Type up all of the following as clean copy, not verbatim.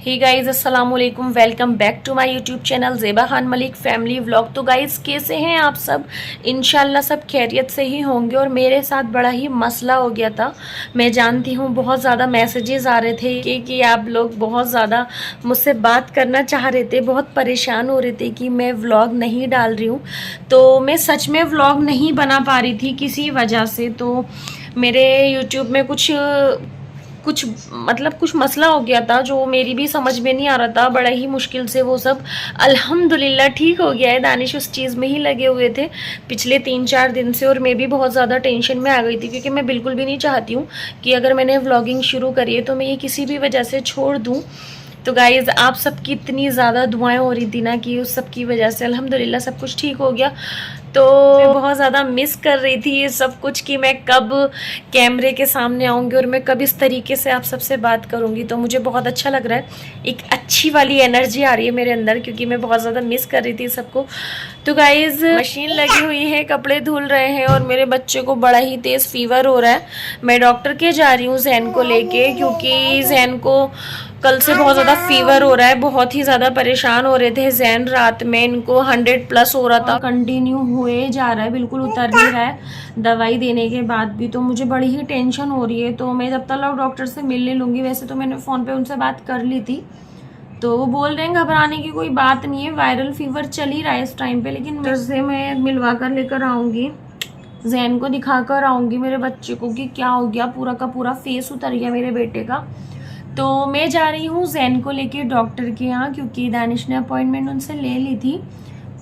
हे guys अस्सलाम वालेकुम, welcome back to my YouTube channel Zeba Khan Malik family vlog. तो गाइज कैसे हैं आप सब? इंशाल्लाह सब खैरियत से ही होंगे। और मेरे साथ बड़ा ही मसला हो गया था। मैं जानती हूँ बहुत ज़्यादा मैसेजेस आ रहे थे कि आप लोग बहुत ज़्यादा मुझसे बात करना चाह रहे थे, बहुत परेशान हो रहे थे कि मैं व्लॉग नहीं डाल रही हूँ। तो मैं सच में व्लॉग नहीं बना पा रही थी किसी वजह से। तो मेरे यूट्यूब में कुछ कुछ मसला हो गया था जो मेरी भी समझ में नहीं आ रहा था। बड़ा ही मुश्किल से वो सब अल्हम्दुलिल्लाह ठीक हो गया है। दानिश उस चीज़ में ही लगे हुए थे पिछले 3-4 दिन से, और मैं भी बहुत ज़्यादा टेंशन में आ गई थी क्योंकि मैं बिल्कुल भी नहीं चाहती हूँ कि अगर मैंने व्लॉगिंग शुरू करी है तो मैं ये किसी भी वजह से छोड़ दूँ। तो गाइज़ आप सबकी इतनी ज़्यादा दुआएं हो रही थी ना कि उस सब की वजह से अल्हम्दुलिल्लाह सब कुछ ठीक हो गया। तो मैं बहुत ज़्यादा मिस कर रही थी ये सब कुछ कि मैं कब कैमरे के सामने आऊँगी और मैं कब इस तरीके से आप सबसे बात करूँगी। तो मुझे बहुत अच्छा लग रहा है, एक अच्छी वाली एनर्जी आ रही है मेरे अंदर क्योंकि मैं बहुत ज़्यादा मिस कर रही थी सबको। तो गाइज़ मशीन लगी हुई है, कपड़े धुल रहे हैं और मेरे बच्चे को बड़ा ही तेज़ फीवर हो रहा है। मैं डॉक्टर के जा रही हूँ जैन को लेके, क्योंकि जैन को कल से बहुत ज़्यादा फीवर हो रहा है। बहुत ही ज़्यादा परेशान हो रहे थे जैन, रात में इनको 100+ हो रहा था, कंटिन्यू हुए जा रहा है, बिल्कुल उतर नहीं रहा है दवाई देने के बाद भी। तो मुझे बड़ी ही टेंशन हो रही है। तो मैं जब तक डॉक्टर से मिलने लूँगी, वैसे तो मैंने फ़ोन पे उनसे बात कर ली थी, तो वो बोल रहे हैं घबराने की कोई बात नहीं है, वायरल फीवर चल ही रहा है इस टाइम पे। लेकिन मेरे से मैं मिलवा कर लेकर आऊँगी, जैन को दिखा कर आऊँगी मेरे बच्चे को कि क्या हो गया। पूरा का पूरा फेस उतर गया मेरे बेटे का। तो मैं जा रही हूँ जैन को लेके डॉक्टर के यहाँ, क्योंकि दानिश ने अपॉइंटमेंट उनसे ले ली थी।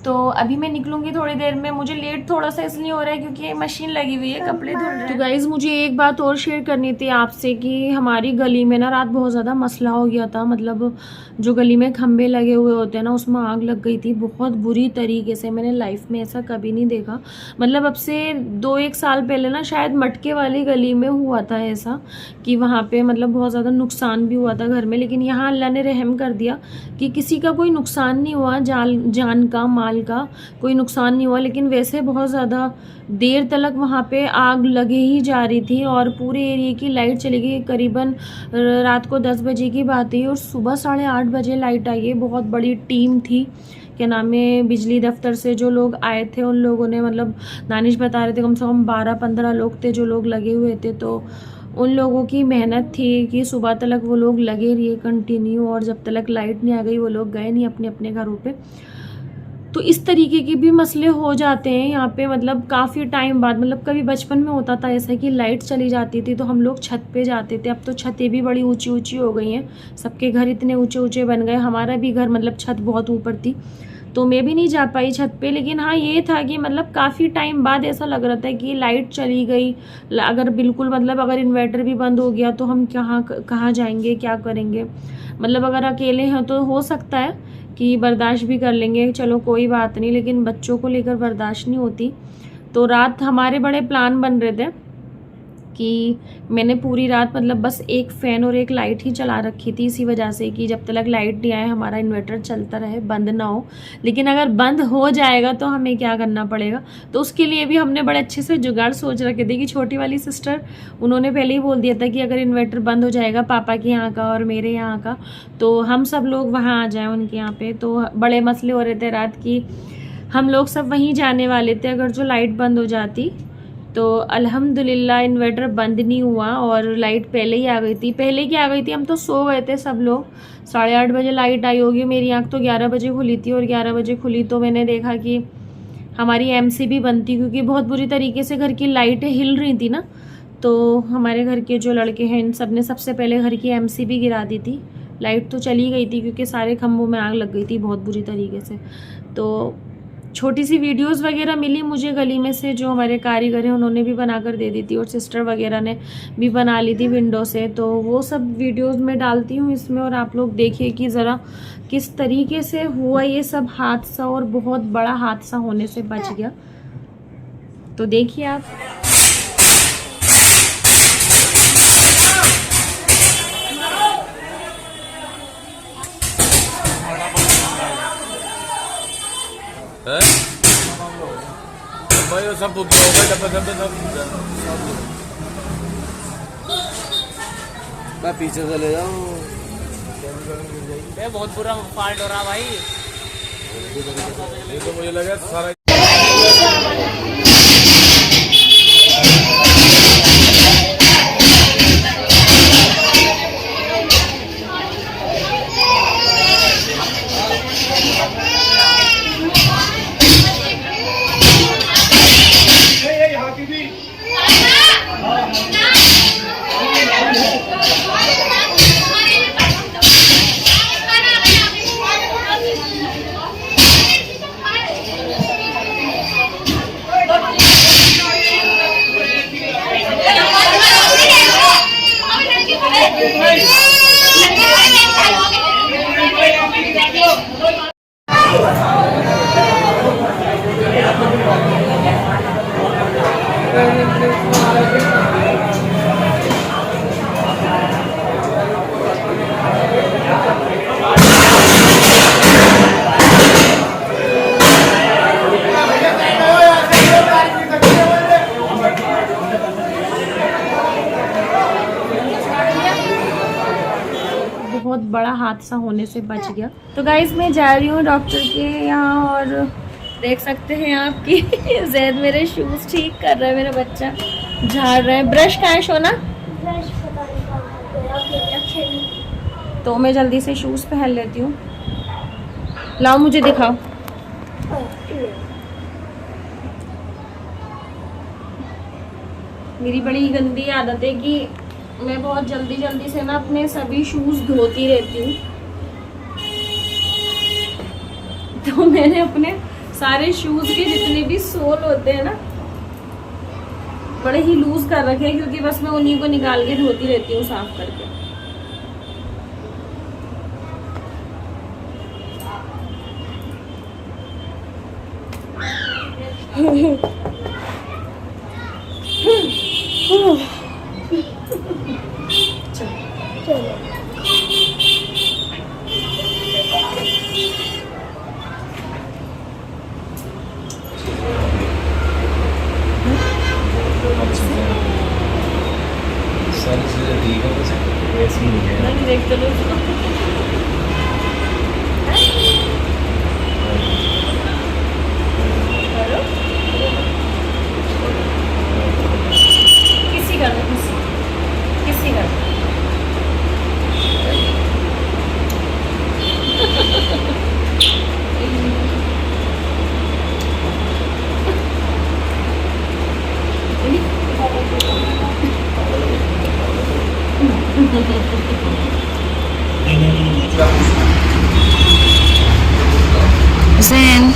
तो अभी मैं निकलूंगी थोड़ी देर में। मुझे लेट थोड़ा सा इसलिए हो रहा है क्योंकि मशीन लगी हुई है, कपड़े धुल रहे हैं। तो गाइज मुझे एक बात और शेयर करनी थी आपसे कि हमारी गली में ना रात बहुत ज़्यादा मसला हो गया था। मतलब जो गली में खंबे लगे हुए होते हैं ना, उसमें आग लग गई थी बहुत बुरी तरीके से। मैंने लाइफ में ऐसा कभी नहीं देखा। मतलब अब से 2-1 साल पहले ना शायद मटके वाली गली में हुआ था ऐसा कि वहाँ पे मतलब बहुत ज़्यादा नुकसान भी हुआ था घर में। लेकिन यहाँ अल्लाह ने रहम कर दिया कि किसी का कोई नुकसान नहीं हुआ, जान का माल का कोई नुकसान नहीं हुआ। लेकिन वैसे बहुत ज़्यादा देर तक वहाँ पे आग लगे ही जा रही थी और पूरे एरिया की लाइट चली गई। करीबन रात को 10 बजे की बात है और सुबह 8:30 बजे लाइट आई है। बहुत बड़ी टीम थी, क्या नाम है, बिजली दफ्तर से जो लोग आए थे उन लोगों ने, मतलब दानिश बता रहे थे कम से कम 12-15 लोग थे जो लोग लगे हुए थे। तो उन लोगों की मेहनत थी कि सुबह तक वो लोग लगे रहिए कंटिन्यू, और जब तक लाइट नहीं आ गई वो लोग गए नहीं अपने अपने घरों पे। तो इस तरीके के भी मसले हो जाते हैं यहाँ पे। मतलब काफ़ी टाइम बाद, मतलब कभी बचपन में होता था ऐसा कि लाइट चली जाती थी तो हम लोग छत पे जाते थे। अब तो छतें भी बड़ी ऊंची ऊंची हो गई हैं, सबके घर इतने ऊंचे ऊंचे बन गए। हमारा भी घर मतलब छत बहुत ऊपर थी तो मैं भी नहीं जा पाई छत पे। लेकिन हाँ ये था कि मतलब काफ़ी टाइम बाद ऐसा लग रहा था कि लाइट चली गई, अगर बिल्कुल मतलब अगर इन्वर्टर भी बंद हो गया तो हम कहाँ जाएंगे, क्या करेंगे। मतलब अगर अकेले हैं तो हो सकता है कि बर्दाश्त भी कर लेंगे, चलो कोई बात नहीं, लेकिन बच्चों को लेकर बर्दाश्त नहीं होती। तो रात हमारे बड़े प्लान बन रहे थे कि मैंने पूरी रात मतलब बस एक फ़ैन और एक लाइट ही चला रखी थी, इसी वजह से कि जब तक लाइट नहीं आए हमारा इन्वर्टर चलता रहे, बंद ना हो। लेकिन अगर बंद हो जाएगा तो हमें क्या करना पड़ेगा। तो उसके लिए भी हमने बड़े अच्छे से जुगाड़ सोच रखे थे कि छोटी वाली सिस्टर, उन्होंने पहले ही बोल दिया था कि अगर इन्वर्टर बंद हो जाएगा पापा के यहाँ का और मेरे यहाँ का, तो हम सब लोग वहाँ आ जाएँ उनके यहाँ पे। तो बड़े मसले हो रहे थे रात की, हम लोग सब वहीं जाने वाले थे अगर जो लाइट बंद हो जाती। तो अल्हम्दुलिल्लाह इन्वर्टर बंद नहीं हुआ और लाइट पहले ही आ गई थी। पहले की आ गई थी, हम तो सो गए थे सब लोग। 8:30 बजे लाइट आई होगी, मेरी आँख तो 11 बजे खुली थी और 11 बजे खुली तो मैंने देखा कि हमारी एमसीबी बंद थी, क्योंकि बहुत बुरी तरीके से घर की लाइटें हिल रही थी ना। तो हमारे घर के जो लड़के हैं इन सब ने सबसे पहले घर की एमसीबी गिरा दी थी। लाइट तो चली गई थी क्योंकि सारे खंभों में आग लग गई थी बहुत बुरी तरीके से। तो छोटी सी वीडियोस वगैरह मिली मुझे गली में से, जो हमारे कारीगर हैं उन्होंने भी बनाकर दे दी थी और सिस्टर वगैरह ने भी बना ली थी विंडो से। तो वो सब वीडियोस में डालती हूँ इसमें, और आप लोग देखिए कि ज़रा किस तरीके से हुआ ये सब हादसा, और बहुत बड़ा हादसा होने से बच गया। तो देखिए आप। भाई वो सब टूट गया होगा, डब्बे डब्बे सब मैं पीछे से ले जाऊँ। ये बहुत बुरा फॉल्ट हो रहा भाई। ये तो मुझे लगा सारा बहुत बड़ा हादसा होने से बच गया। तो गाइज मैं जा रही हूँ डॉक्टर के यहाँ और देख सकते हैं आप कि जैद मेरे शूज़ ठीक कर रहा है, मेरा बच्चा झाड़ रहा है। ब्रश कहाँ है सोना? ब्रश पता नहीं कहाँ गया, तो मैं जल्दी से शूज़ पहन लेती हूँ। लाओ मुझे दिखाओ। मेरी बड़ी गंदी आदत है कि मैं बहुत जल्दी जल्दी से ना अपने सभी शूज़ धोती रहती हूँ। तो मैंने अपने सारे शूज़ के जितने भी सोल होते हैं ना बड़े ही लूज कर रखे हैं, क्योंकि बस मैं उन्हीं को निकाल के धोती रहती हूँ साफ करके। सारी चीज़ें ठीक है, बस ऐसी नहीं है। नहीं देख चलो उसको। करो। किसी का ना किसी का Zen.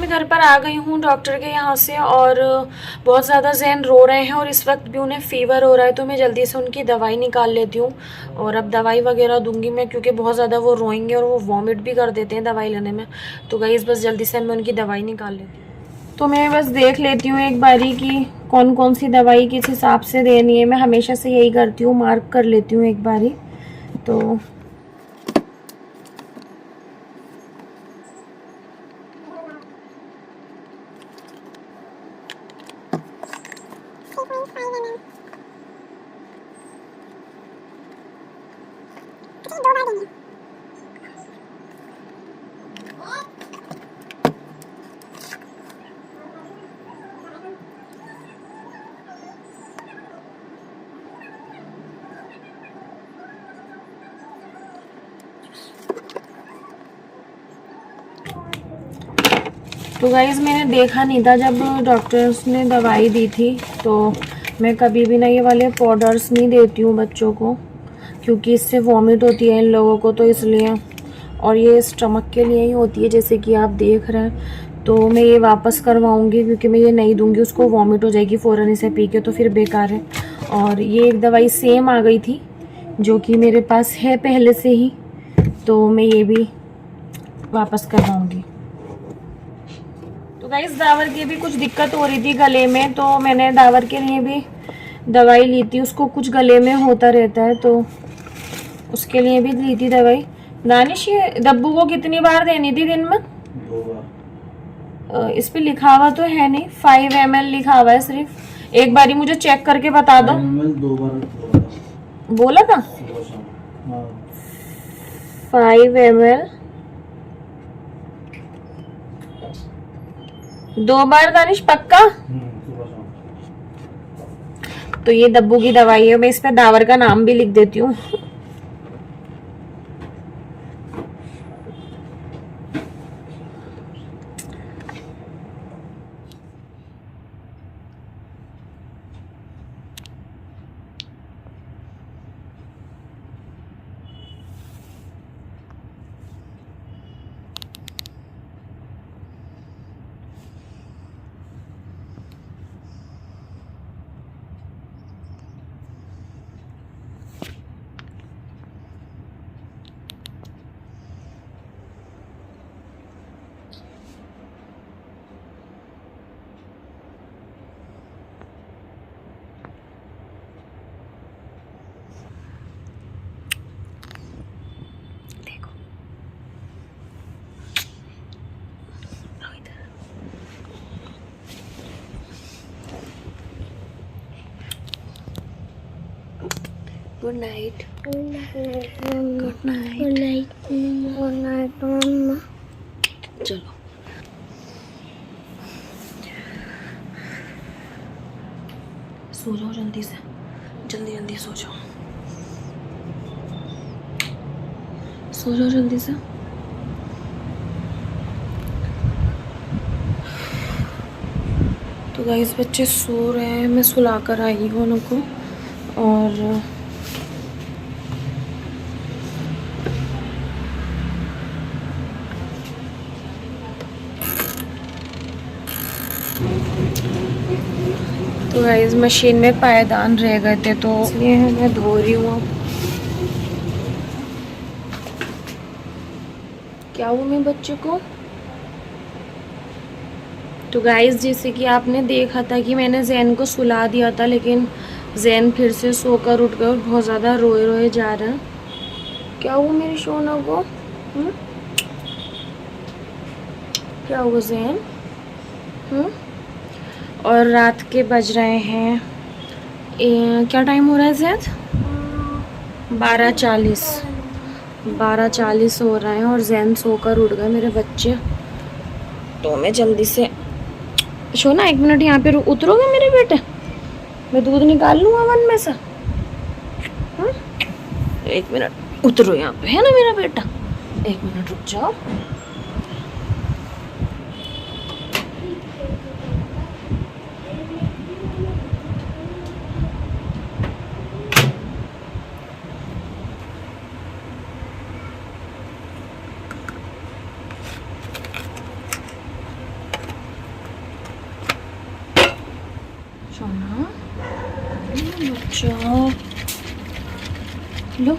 घर पर आ गई हूँ डॉक्टर के यहाँ से और बहुत ज़्यादा ज़ैन रो रहे हैं और इस वक्त भी उन्हें फ़ीवर हो रहा है, तो मैं जल्दी से उनकी दवाई निकाल लेती हूँ और अब दवाई वगैरह दूंगी मैं, क्योंकि बहुत ज़्यादा वो रोएंगे और वो वॉमिट भी कर देते हैं दवाई लेने में। तो गाइस बस जल्दी से मैं उनकी दवाई निकाल लेती हूँ। तो मैं बस देख लेती हूँ एक बारी कि कौन कौन सी दवाई किस हिसाब से देनी है। मैं हमेशा से यही करती हूँ, मार्क कर लेती हूँ एक बारी। तो तो गाइज़ मैंने देखा नहीं था जब डॉक्टर्स ने दवाई दी थी, तो मैं कभी भी ना ये वाले पाउडर्स नहीं देती हूँ बच्चों को, क्योंकि इससे वॉमिट होती है इन लोगों को, तो इसलिए। और ये स्टमक के लिए ही होती है जैसे कि आप देख रहे हैं। तो मैं ये वापस करवाऊँगी, क्योंकि मैं ये नहीं दूँगी उसको, वॉमिट हो जाएगी फ़ौरन इसे पी के, तो फिर बेकार है। और ये एक दवाई सेम आ गई थी जो कि मेरे पास है पहले से ही, तो मैं ये भी वापस करवाऊँगी। तो गाइस दावर की भी कुछ दिक्कत हो रही थी गले में, तो मैंने दावर के लिए भी दवाई ली थी। उसको कुछ गले में होता रहता है, तो उसके लिए भी ली थी दवाई। दानिश ये डब्बू को कितनी बार देनी थी दिन में? 2 बार। इस पे लिखा हुआ तो है नहीं, 5 ml लिखा हुआ है सिर्फ। एक बारी मुझे चेक करके बता दो। 2 बार बोला था सुबह शाम। हाँ 5 ml 2 बार दानिश, पक्का? सुबह शाम। तो ये डब्बू की दवाई है। मैं इस पे दावर का नाम भी लिख देती हूँ। Good night. Good night. चलो सो जाओ जल्दी से, जल्दी जल्दी सो जाओ, सो जाओ जल्दी से। तो गाइस बच्चे सो रहे हैं, मैं सुला कर आई हूँ उनको। और तो गाइस मशीन में पायदान रह गए थे तो इसलिए मैं धो रही हूँ अब। क्या हुआ मेरे बच्चे को? तो गाइस जैसे कि आपने देखा था कि मैंने जैन को सुला दिया था, लेकिन जैन फिर से सोकर उठ गए और बहुत ज़्यादा रोए रोए जा रहा है। क्या हुआ मेरी सोना को? क्या हुआ जैन? और रात के बज रहे हैं क्या टाइम हो रहा है जैद? 12:40 हो रहा है और जैन सोकर उठ गए मेरे बच्चे। तो मैं जल्दी से सोना 1 मिनट यहाँ पे उतरोगे मेरे बेटे? मैं दूध निकाल लूँ ओवन में से। 1 मिनट उतरो यहाँ पे, है ना मेरा बेटा? 1 मिनट रुक जाओ। सोना बच्चा लो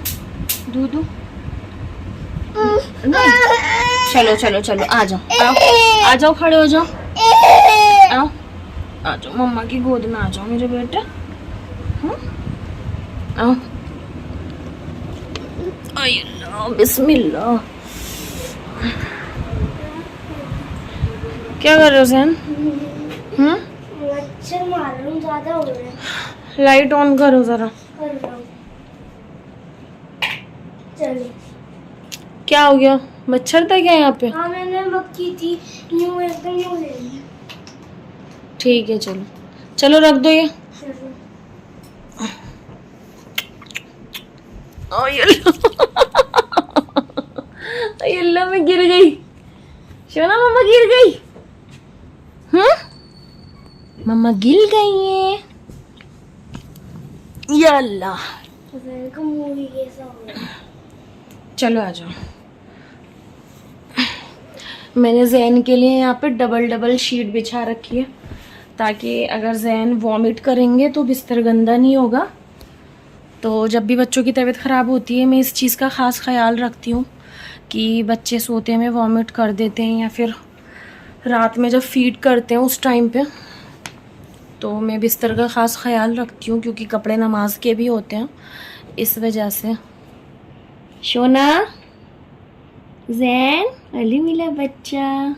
दूध। चलो चलो चलो आ जाओ, आ जाओ, खड़े हो जाओ, आओ आ जाओ, मम्मा की गोद में आ जाओ मेरे बेटे। आओ, बिस्मिल्लाह। क्या कर रहे हो जैन? मच्छर मालूम ज्यादा हो रहे हैं। लाइट ऑन करो जरा। कर रहा हूं। चलिए। क्या हो गया? मच्छर था क्या यहाँ पे? हाँ मैंने मक्की थी, यूं एकदम यूं ले ली। ठीक है चलो चलो रख दो ये। चलो। अल्लाह मैं गिर गई। शोना मम्मा गिर गई। मम्मा गिर गई है। या अल्लाह। को मूवी कैसा हो रहा है? चलो आ जाओ। मैंने जैन के लिए यहाँ पे डबल शीट बिछा रखी है ताकि अगर जैन वॉमिट करेंगे तो बिस्तर गंदा नहीं होगा। तो जब भी बच्चों की तबीयत ख़राब होती है मैं इस चीज़ का ख़ास ख्याल रखती हूँ कि बच्चे सोते में वॉमिट कर देते हैं या फिर रात में जब फीड करते हैं उस टाइम पे, तो मैं बिस्तर का ख़ास ख्याल रखती हूँ क्योंकि कपड़े नमाज के भी होते हैं, इस वजह से। शोना जैन अली मिला बच्चा।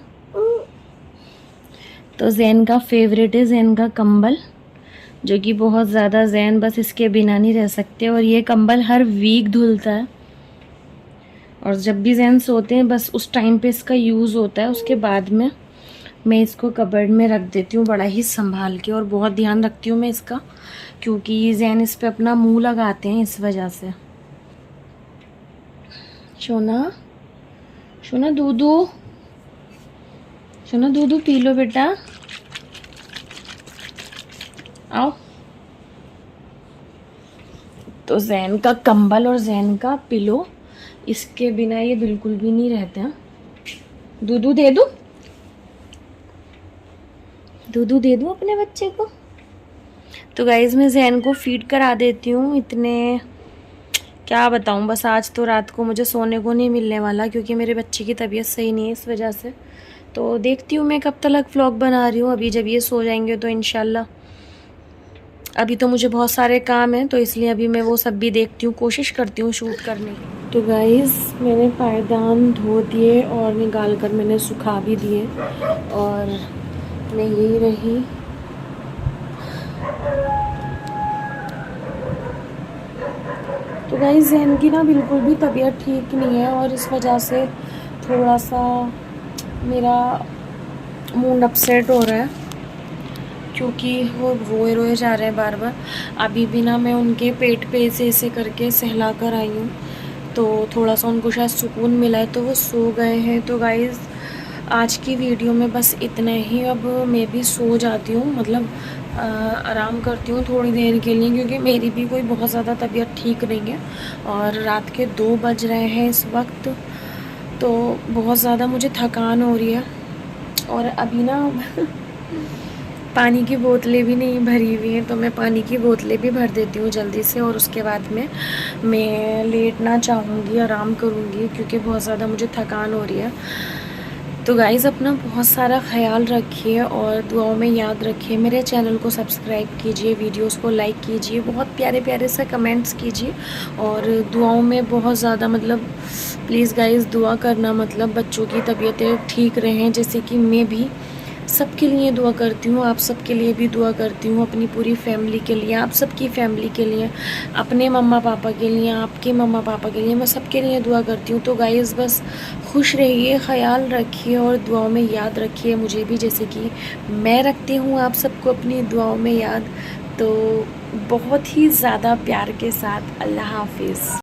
तो जैन का फेवरेट है जैन का कंबल, जो कि बहुत ज़्यादा जैन बस इसके बिना नहीं रह सकते। और ये कंबल हर वीक धुलता है, और जब भी जैन सोते हैं बस उस टाइम पे इसका यूज़ होता है। उसके बाद में मैं इसको कबर्ड में रख देती हूँ बड़ा ही संभाल के, और बहुत ध्यान रखती हूँ मैं इसका, क्योंकि जैन इस पे अपना मुंह लगाते हैं इस वजह से। सोना सोना दूधू, सोना दूधू पी लो बेटा, आओ। तो जैन का कंबल और जैन का पिलो, इसके बिना ये बिल्कुल भी नहीं रहते हैं। दूधू दे दूँ, दूधू दे दूँ अपने बच्चे को। तो गाइज़ मैं जैन को फीड करा देती हूँ। इतने क्या बताऊँ, बस आज तो रात को मुझे सोने को नहीं मिलने वाला, क्योंकि मेरे बच्चे की तबीयत सही नहीं है इस वजह से। तो देखती हूँ मैं कब तक व्लॉग बना रही हूँ। अभी जब ये सो जाएंगे तो इंशाल्लाह, अभी तो मुझे बहुत सारे काम हैं, तो इसलिए अभी मैं वो सब भी देखती हूँ, कोशिश करती हूँ शूट करने की। तो गाइज़ मैंने पायदान धो दिए और निकाल कर मैंने सुखा भी दिए, और मैं यही रही। तो गाइस जैन की ना बिल्कुल भी तबीयत ठीक नहीं है, और इस वजह से थोड़ा सा मेरा मूड अपसेट हो रहा है, क्योंकि वो रोए रोए जा रहे हैं बार बार। अभी भी ना मैं उनके पेट पे ऐसे करके सहला कर आई हूँ, तो थोड़ा सा उनको शायद सुकून मिला है, तो वो सो गए हैं। तो गाइस आज की वीडियो में बस इतना ही। अब मैं भी सो जाती हूँ, मतलब आराम करती हूँ थोड़ी देर के लिए, क्योंकि मेरी भी कोई बहुत ज़्यादा तबीयत ठीक नहीं है, और रात के 2 बज रहे हैं इस वक्त। तो बहुत ज़्यादा मुझे थकान हो रही है, और अभी ना पानी की बोतलें भी नहीं भरी हुई हैं, तो मैं पानी की बोतलें भी भर देती हूँ जल्दी से, और उसके बाद में मैं लेटना चाहूँगी, आराम करूँगी, क्योंकि बहुत ज़्यादा मुझे थकान हो रही है। तो गाइज़ अपना बहुत सारा ख्याल रखिए, और दुआओं में याद रखिए। मेरे चैनल को सब्सक्राइब कीजिए, वीडियोस को लाइक कीजिए, बहुत प्यारे प्यारे से कमेंट्स कीजिए, और दुआओं में बहुत ज़्यादा मतलब प्लीज़ गाइज़ दुआ करना, मतलब बच्चों की तबीयतें ठीक रहें, जैसे कि मैं भी सबके लिए दुआ करती हूँ, आप सबके लिए भी दुआ करती हूँ, अपनी पूरी फैमिली के लिए, आप सबकी फैमिली के लिए, अपने मम्मा पापा के लिए, आपके मम्मा पापा के लिए, मैं सबके लिए दुआ करती हूँ। तो गाइज़ बस खुश रहिए, ख्याल रखिए, और दुआओं में याद रखिए मुझे भी, जैसे कि मैं रखती हूँ आप सबको अपनी दुआओं में याद। तो बहुत ही ज़्यादा प्यार के साथ अल्लाह हाफिज़।